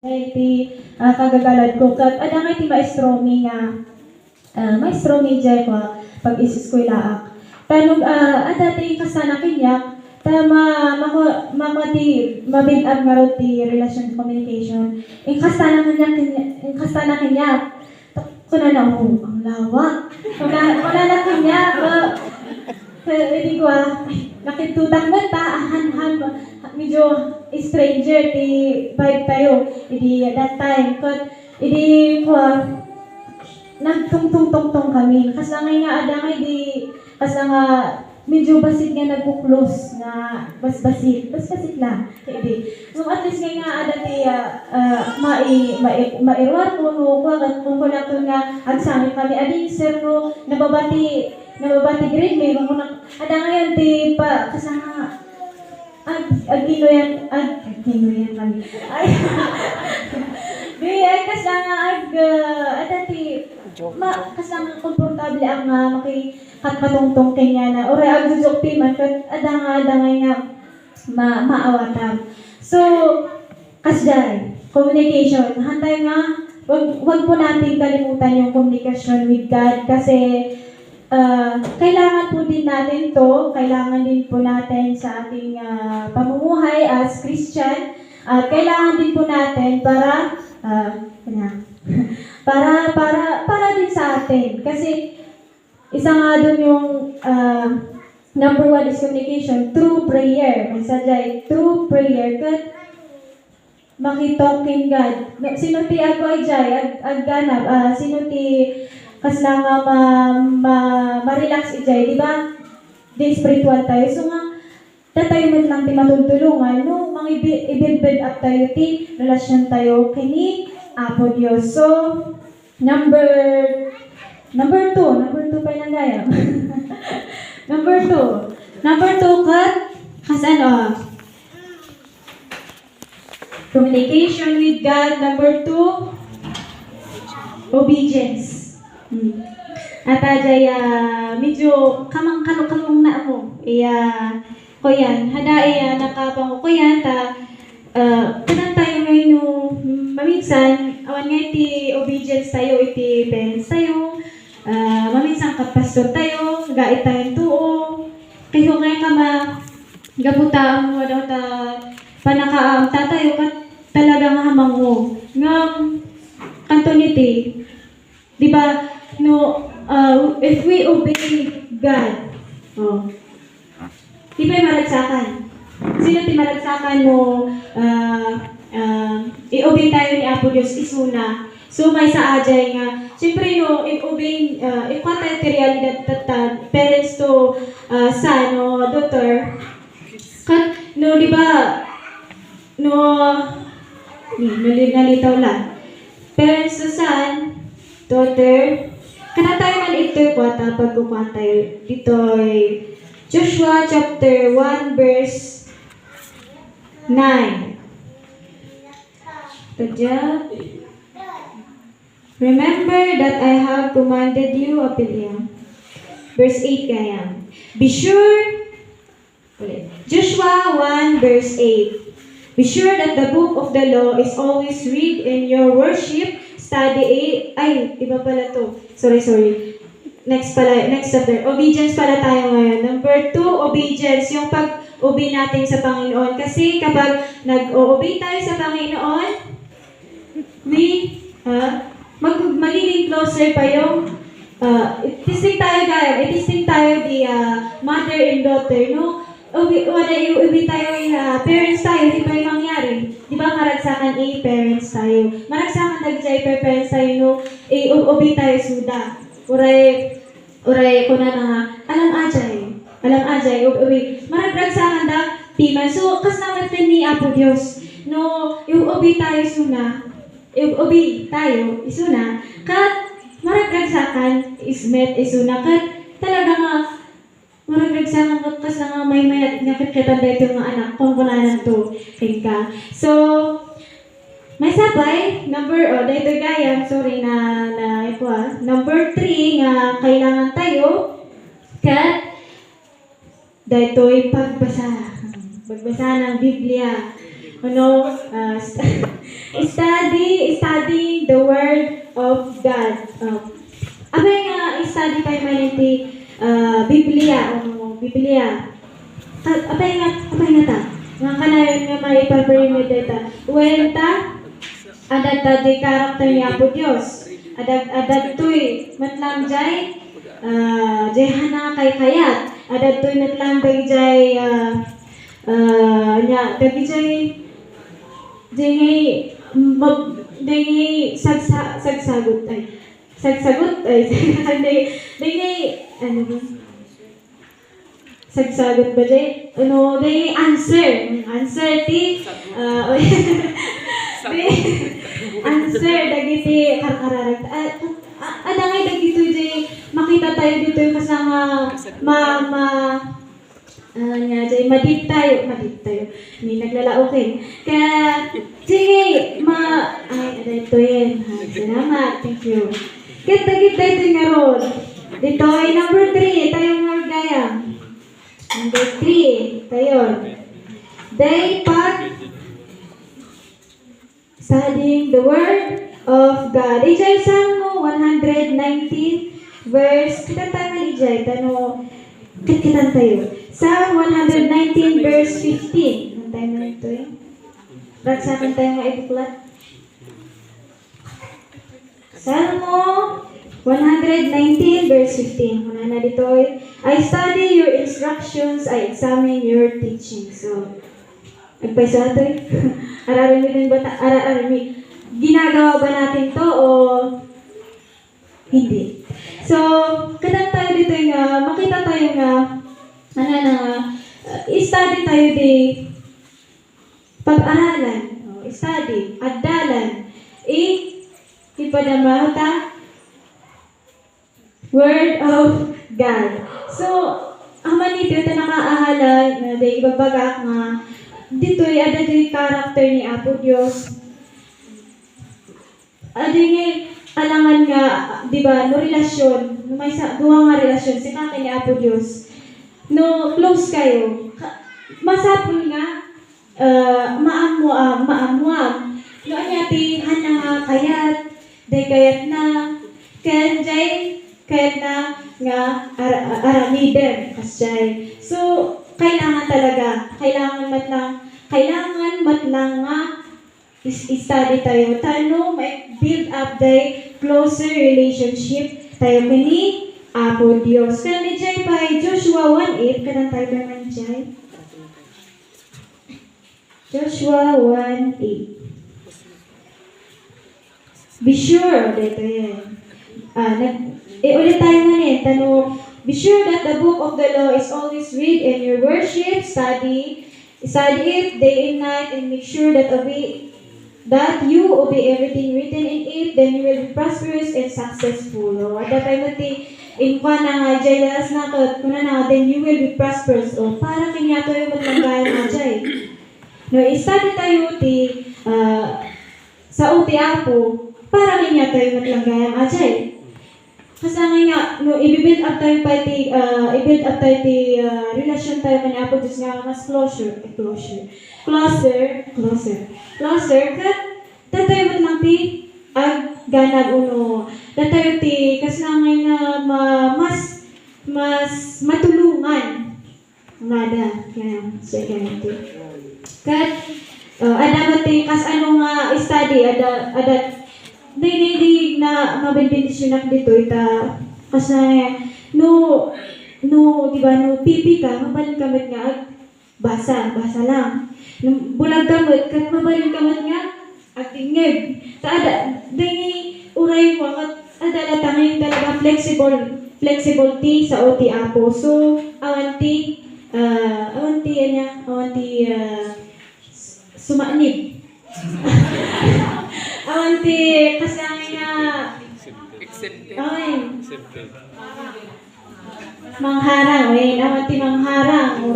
Iti kagagalad ko kat adang iti maestro mi nga maestro mi jay ko pag iseskwelaak. Tanong adati kasana kinyak ta mabuild up nga ro ti relation communication. Ing kasana kinyak kuna na ang lawak. Kuna na kinyak hindi ko nakitutak mo ta medyo stranger ti vibe tayo that time kat ko nagtungtong kami kasi nga adangay kasi nga medyo basit nga nagpo-close na basit lang so at least nga adati mairwar ko kung wala ko nga agsami kami ading sir no nababati grade may mga ada ngayon di pa kasama agino yan kami ay di ay kasama adati kasama komportable ang makikatmatungtong kanya na ora agjujokti man kat ada nga maawatam so kasday communication hantay nga wag po nating kalimutan yung communication with God kasi kailangan po din natin to, kailangan din po natin sa ating pamumuhay as Christian at kailangan din po natin para para din sa atin kasi isa nga doon yung number 1 is communication through prayer. Masadyay through prayer kat makitalk kin God. Sino ti ako ay jay agganap sino ti kasla nga ma-relax ijay, di ba? Di spiritual tayo. So nga, tayo man lang ti matutulungan, no? Mga i-build up tayo, ti relasyon tayo kini Apo Diyos. So, number 2 pa yung gaya. Number 2, kas ano? Communication with God. Number 2, obedience. At ajay medyo kamang-kalong na ako. Ko yan. Hada nakapang ko yan ta kanang tayo ngayon maminsan awan nga iti obedience tayo iti parents tayo maminsan kapastor tayo gait tayong tuo kayo ngayon gabutaan mo daw ta panakaam tatayo kat talagang hamang mo nga kanto niti di ba no if we obey God di ba maragsakan sino ti maragsakan no i-obey tayo ni Apo Diyos isuna so may sa ajay nga siyempre no i-obey ikuha tayo ti realidad tatan parents to son no daughter kat no di ba no nalitaw lang parents to son daughter kana tayo man ito kwata pagkukuhan tayo dito Joshua chapter 1 verse 9 Tadya remember that I have commanded you Apilia verse 8 kaya be sure Joshua 1 verse 8 be sure that the book of the law is always read in your worship study iba pala to sorry next chapter obedience pala tayo ngayon number 2 obedience yung pag-obey natin sa Panginoon kasi kapag nag-o-obey tayo sa Panginoon magiging closer pa yung itisting tayo di mother and daughter no ubi tayo parents tayo di ba yung mangyari di ba maragsakan parents tayo maragsakan nagjay parents tayo no ubi tayo suda uray ko na alam ajay ubi maragsakan da timan so kas naman ni Apo Diyos no yung ubi tayo suna ubi tayo isuna kat maragsakan ismet isuna kat talaga nga maragsakan kat kas nga may mayat nga kitkitan dito yung mga anak kung kunanan to ka so may sabay, dito gaya, sorry number 3 nga kailangan tayo kat dito'y pagbasa ng Biblia. Studying the Word of God. Abay nga, study tayo man iti Biblia, Biblia. Abay nga ta. Nga kanayon nga may ipaperimit ta. Well ta, adat ta di karakter ni Apo Diyos. Adat tuy, matlang jay, jay hana kay kayat. Adat tuy matlang day jay, dagi jay, sagsagot ay ano ba? Sagsagot ba jay? Ano day answer ti answer dagiti karkararag adangay dagito jay makita tayo dito yung kasama nga jay madip tayo may naglalaokin kaya sige ito yan salamat, thank you kita ito nga ron dito ay number 3 tayo nga gaya number 3 tayo day pag studying the Word of God. Ijay Salmo 119 verse, kita tayo ijay, kitan tayo. Psalm 119 verse 15. Ang tayo na ito eh. Raksakan tayo nga ibuklat. Salmo 119 verse 15. Muna na dito eh. I study your instructions, I examine your teaching. So, nagpaiso ito eh. Ararami. Ginagawa ba natin to o hindi? So, kadang tayo dito nga, makita tayo nga, study tayo di pag-aralan, study, addalan, ipadama ta, Word of God. So, ang manito ito nakaahalan na di ibabagak nga dito ay ada di karakter ni Apo Diyos. Ada nga alangan nga, di ba, no relasyon, no may duha nga relasyon si kaka ni Apo Diyos. No close kayo. Masapul nga maamuam. No anyati hana kayat, day kayat na, kayat na nga aramiden kasjay. So kailangan matlang nga study tayo. May build up the closer relationship tayo kini Apo Diyos. Kani jay pa Joshua 1:8 kanang tayo naman jay. Joshua 1:8. Be sure dito yan. Ulit tayo man be sure that the book of the law is always read in your worship, study it day and night, and make sure that you obey everything written in it, then you will be prosperous and successful. Ada tayo in kwa na nga jay lalas na kuna na then you will be prosperous. Para kanya to yung matlanggayan nga jay. No, study tayo sa uti Apo para kanya to yung matlanggayan nga jay. Kasama nga, no, i-build up tayo relasyon tayo kanya Apo Diyos nga mas closer, kat tatayo mo lang ganag uno, tatayo kasama nga mas matulungan ngada, kaya second kat ada kas ano nga study, ada di na mabendisyon dito kasi no di ba no pipi ka mabalin kamit nga basa lang no bulag kamit kat mabalin kamit nga agtingeg ta ada dingi uray mo kat ada latangin talaga flexibility sa OT Apo. So awanti sumanib awanti kasangin nga mangharang awanti mangharang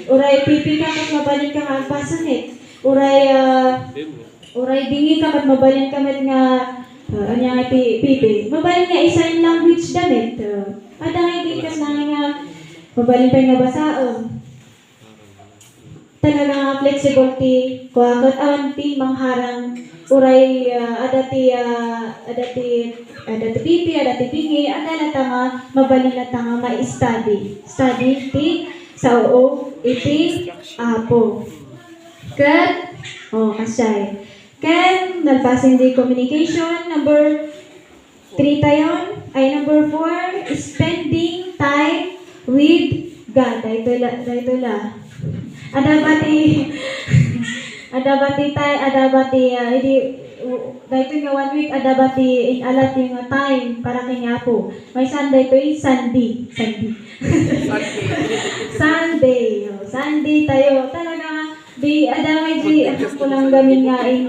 uray pipi ka kat mabalin ka nga basanit uray dingi ka kat mabalin ka nga anya pipi mabalin nga sign language damit adang hindi kasangin nga mabalin pa nga basaon talaga nga flexibility kuwagat awanti mangharang adati pipi, adati bingi, adala tanga mabalila tanga ma-study. Study ti sa oo iti apo. Kat, kasay. Ken, nalpasin di communication. Number 3 tayon. Ay, number 4, spending time with God. Dahito la. Dahito nga 1 week, adabati in alat yung time para kanya po. May Sunday to Sunday. Sunday tayo. Talaga, adamay di, ako lang gamin nga in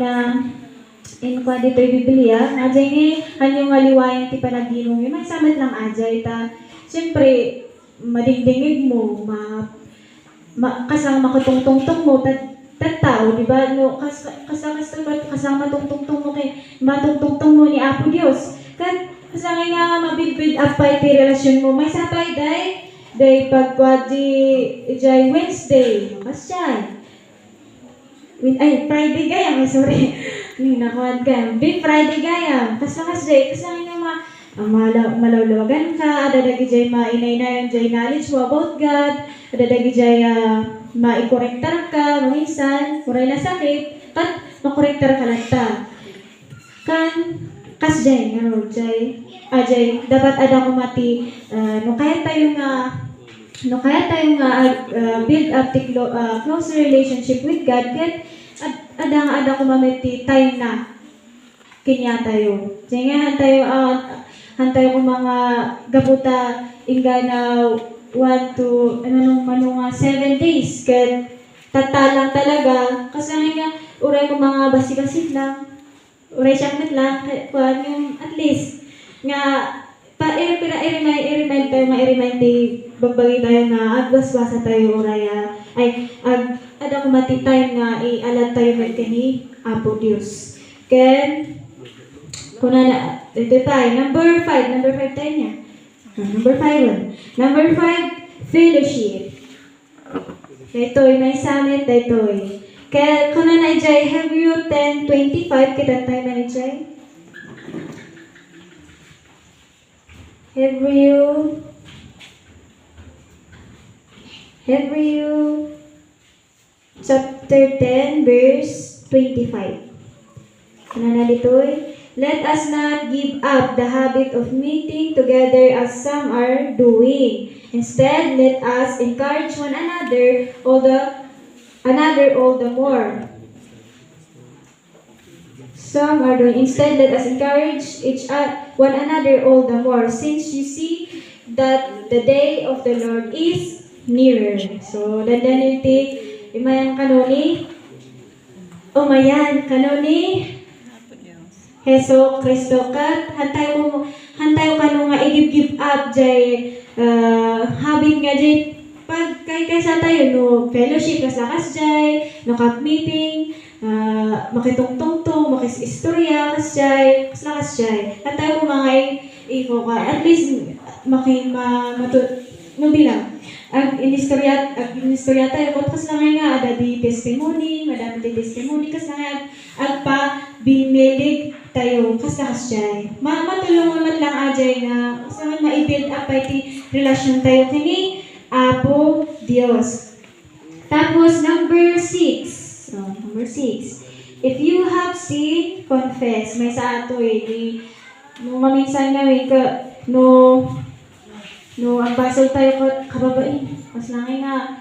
kwa dito yung Biblia, ajay ni, hanyong aliwayan ti panaginong yun, may samat lang ajay ta. Siyempre, madingdingig mo, kasang makatungtungtong mo, tao, di ba? No, kasang matungtungtong mo kay, matungtungtong mo ni Apo Diyos. Kasang nga mabibuild up pa iti relasyon mo, may sapay day pagkwa di Wednesday, kasyan. Friday gayam, sorry. Nakuhan ka. Big Friday gayam. Kaslangas nga malawlawagan ka. Adadagi jay mainay-inay jay knowledge mo about God. Adadagi jay maikorektar ka. Minsan, kuray na sakit. Kat makorektar ka lang ta. Jay, dapat ada ko mati. No kaya tayo build up the closer relationship with God, ada ko mamiti time na kinya tayo. Kaya hantayo ko mga gabuta ingana 1 to 7 days. Kaya tatalang talaga. Kasi nga, uray ko mga basi-basit lang. Uray syakmet lang. Yung at least, nga, i-remind tayo bagbagi tayo nga agbasbasa tayo uraya ada ko mati time nga ialat tayo kani Apo Dios. Ken kuna na ito tayo number 5 tayo niya. Number 5 fellowship. Daytoy may summit daytoy. Kaya kuna na jay Hebrew 10:25 kita tayo na jay. Hebrew chapter 10 verse 25. Ano ditoy? Let us not give up the habit of meeting together as some are doing. Instead, let us encourage one another all the more. Some are doing. Instead, let us encourage one another all the more, since you see that the day of the Lord is nearer. So, dandanin ti imayan kanoni. Kanoni. Heso Kristo kat hantayo kanu nga i-give up jay habit nga jay pag kay sa tayo no fellowship kasakas jay no cup meeting makitungtungtong, makisistorya, kaslakas jay. At tayo mga iko ka, at least bilang. Ang inistorya tayo, kung kas lang nga, ada di testimony, madami di testimony, kas lang agpa binilig tayo, kaslakas jay. Matulungan man lang ajay nga, kas lang ma-build up pa iti relasyon tayo kini Apo Dios. Tapos, number 6. Number 6. If you have sinned, confess. May sa ato no maminsan namin ang basol tayo kababain. Mas langay nga,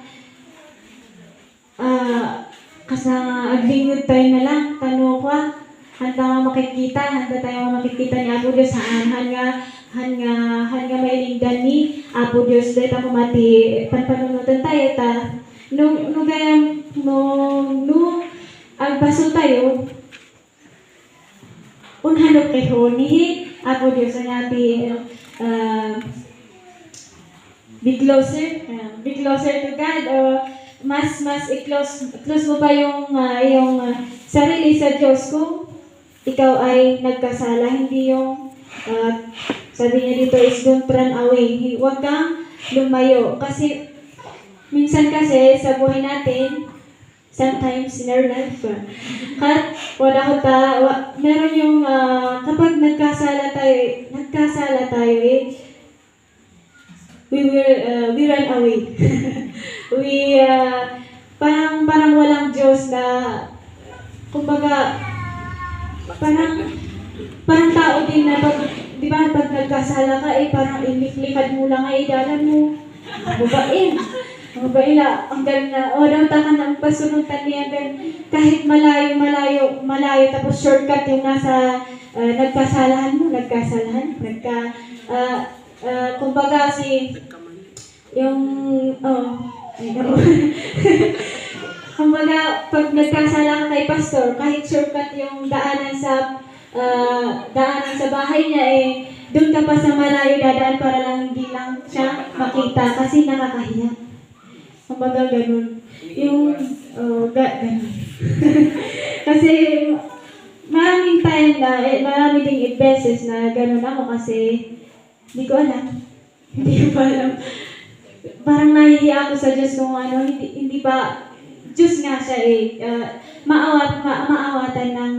aglingod tayo na lang, tano ko handa tayo makikita ni Apo Diyos, han nga mailingdan ni Apo Diyos, dahil ako mati, panpanunutan tayo, agbasol tayo, unhanok kayo ni Apo Diyos, ang ating be closer to God, o mas i-close mo pa yung sarili sa Diyos kung ikaw ay nagkasala, hindi yung sabi niya dito is don't run away, huwag kang lumayo, kasi minsan kasi sa buhay natin sometimes in our life. At wala ko meron yung kapag nagkasala tayo we run away. we parang walang Diyos na kumbaga parang tao din na di ba pag nagkasala ka parang iliklikad mo lang dalan mo babain la ang ganda daw takan ng pasunutan niya kahit malayo tapos shortcut yung nasa nagkasalahan kumbaga yung kumbaga pag nagkasala ka kay pastor kahit shortcut yung daanan sa bahay niya doon ka pa sa malayo dadaan para lang hindi lang siya makita kasi nakakahiya. Kumbaga ganun. Yung, ganun. Kasi, maraming time na, marami ding beses na ganun ako kasi, hindi ko alam. Hindi ko pa alam. Parang nahihiya ako sa Diyos kung hindi ba, Diyos nga siya maawatan ng,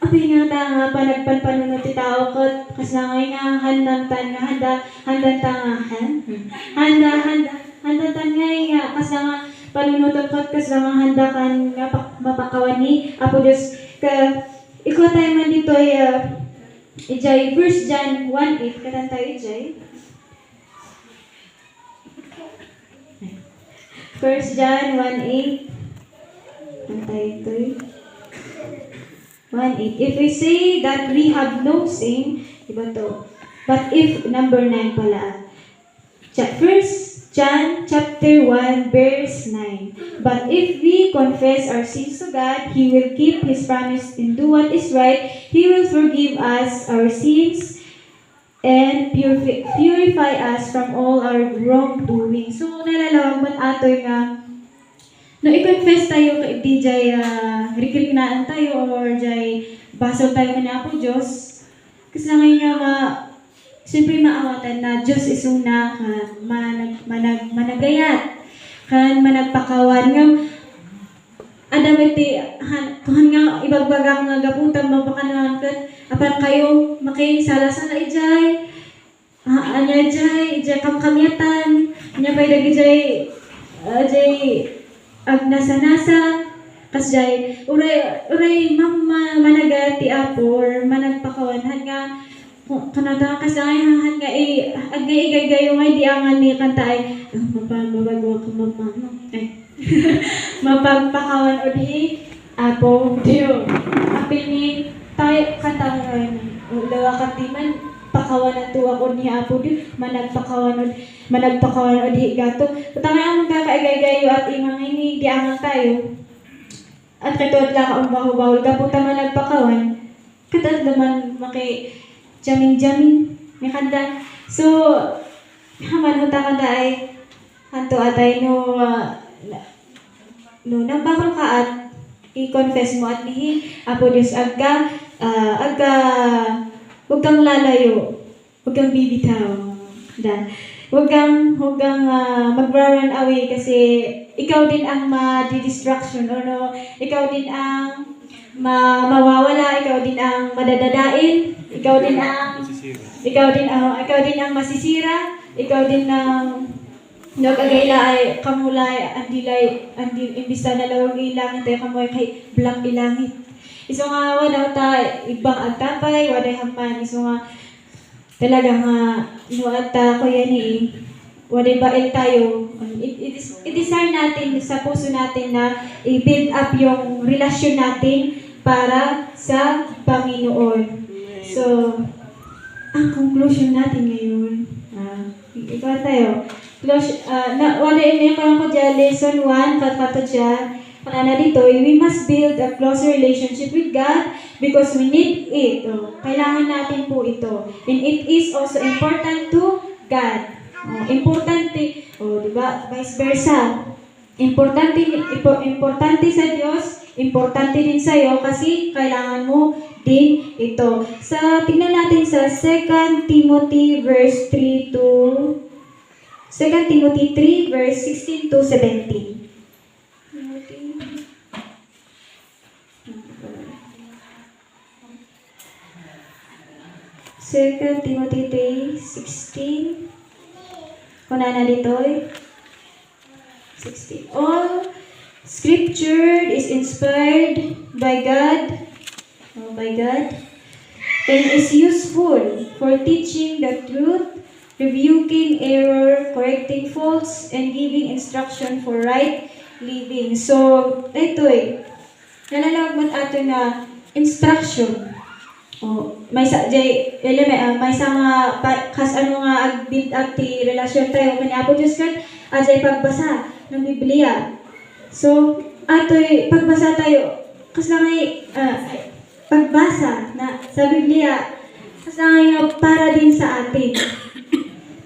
apay nga ta panagpanpanunod ti tao ko, kasi nga handang nga kasi nga panunutot ko kasi nga handa kan nga mapakawan ni Apo Diyos ka ikaw tayo man dito ijay 1 John 1:8 katan tayo ijay 1 John 1:8 tayo ito 1:8 if we say that we have no sin diba to but if number 9 pala First John chapter 1 verse 9. But if we confess our sins to God, He will keep His promise and do what is right. He will forgive us our sins and purify us from all our wrongdoing. So, nalalawag man atoy nga no i-confess tayo kay DJ rikrinaan tayo or jay baso tayo na po Diyos. Kasi na ngayon nga siyempre maawatan na Diyos isuna managayat kan managpakawan nga adamiti kuhan nga ibagbagang nga gaputan mapakanan kat apan kayo makisalasala ijay anya ijay kamkamyatan anya pay dagi jay agnasa-nasa kas jay uray managati apo or managpakawanhan nga kanada kasayahan nga agay-gayo nga di angan ni kantay mapamabagwa ko mapagpakawan o di apo diyo apil ni tayo kantang lawa katiman pakawan at tuwa ko ni apo diyo managpakawan o di gato tangay ang magkakaigay-gayo at imang ini di angan tayo at katod lang ang bahul kaputa managpakawan katod naman jamin may kanda. So, haman huta kanda ay hanto atay no nambakal ka at i-confess mo at nihi Apo Diyos agka huwag kang lalayo, huwag kang bibitaw. Huwag kang mag-run away kasi ikaw din ang ma-distraction or ikaw din ang mawawala, ikaw din ang madadadain, ikaw din ang masisira, ikaw din ang nagagaila ay kamulay andilay imbis na lawag ilangit ay kamoy kay black ilangit. Iso nga wala ta ibang agtapay, wala haman iso nga talaga nga inuata ko yan wala bail tayo. I-desire natin sa puso natin na i-build up yung relasyon natin para sa Panginoon. So, ang conclusion natin ngayon, ikaw tayo. Wala ini ko dyan, lesson 1, katato dyan, kanana dito, we must build a closer relationship with God because we need it. Kailangan natin po ito. And it is also important to God. Importante, diba? Vice versa. Importante sa Diyos, importante din sa iyo kasi kailangan mo din ito. Tingnan natin sa 2 Timothy 3 verse 16 to 17. Timothy 2 Timothy 3:16. Kuna na dito 16. All scripture is inspired by God, and is useful for teaching the truth, rebuking error, correcting faults, and giving instruction for right living. So, ito nalalagman ato na instruction. May sa nga kas ano nga ag-build up ti relasyon tayo kani Apo Diyos kan ajay pagbasa ng Biblia. So ato'y pagbasa tayo kas lang pagbasa na sa Biblia kas lang para din sa atin.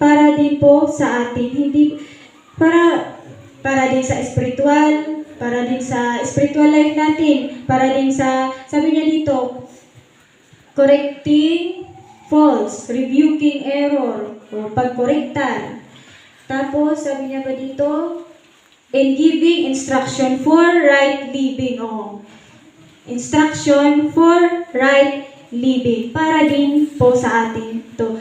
Para din po sa atin, hindi para din sa spiritual, para din sa spiritual life natin, para din sa sabi niya dito correcting faults, rebuking error, o pagkorektar. Tapos, sabi niya pa dito, and giving instruction for right living. Instruction for right living. Para din po sa atin ito.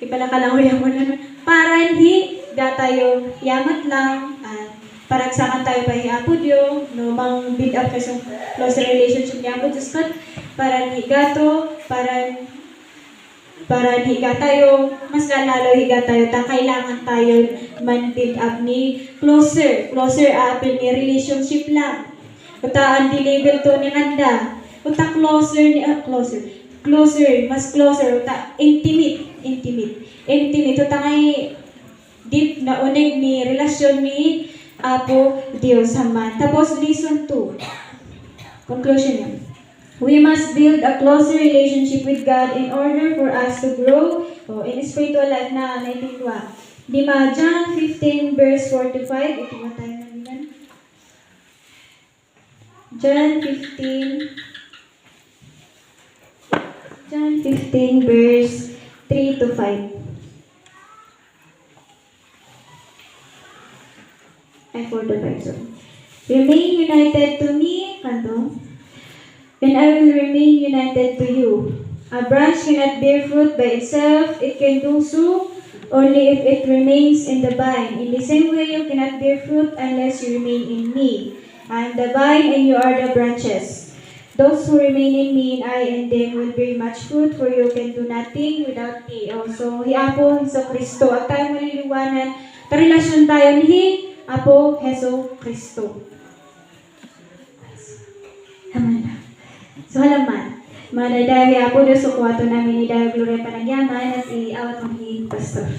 Ipalakalanguyan mo naman. Para hindi tayo yamat lang, paragsakan tayo pa Apo Diyo, no, mang build up kasi close relationship niya Apo Diyos kan, para higato, para higa tayo, mas lalo higa tayo, kailangan tayo man build up ni closer apil ni relationship lang. Utaan di level to ni Handa, uta mas closer, uta intimate, uta kay deep na unig ni relasyon ni Apo Diyos Haman. Tapos, lesson 2. Conclusion niya. We must build a closer relationship with God in order for us to grow in spiritual life na naitingwa. John 15 verse 45. Ito ba tayo na bilan? John 15 verse 3 to 5. 4 to 5. So, remain united to me, and I will remain united to you. A branch cannot bear fruit by itself. It can do so only if it remains in the vine. In the same way, you cannot bear fruit unless you remain in me. I am the vine and you are the branches. Those who remain in me and I in them will bear much fruit, for you can do nothing without me. Also, Apo Heso Kristo, at tayo maliliwanan, relasyon tayo ni Apo Heso Kristo. Amen. So, halaman. Madadari Apo Diyos, so kuwato namin ni Dayo Gloria Panagyaman at iawat ang pastor.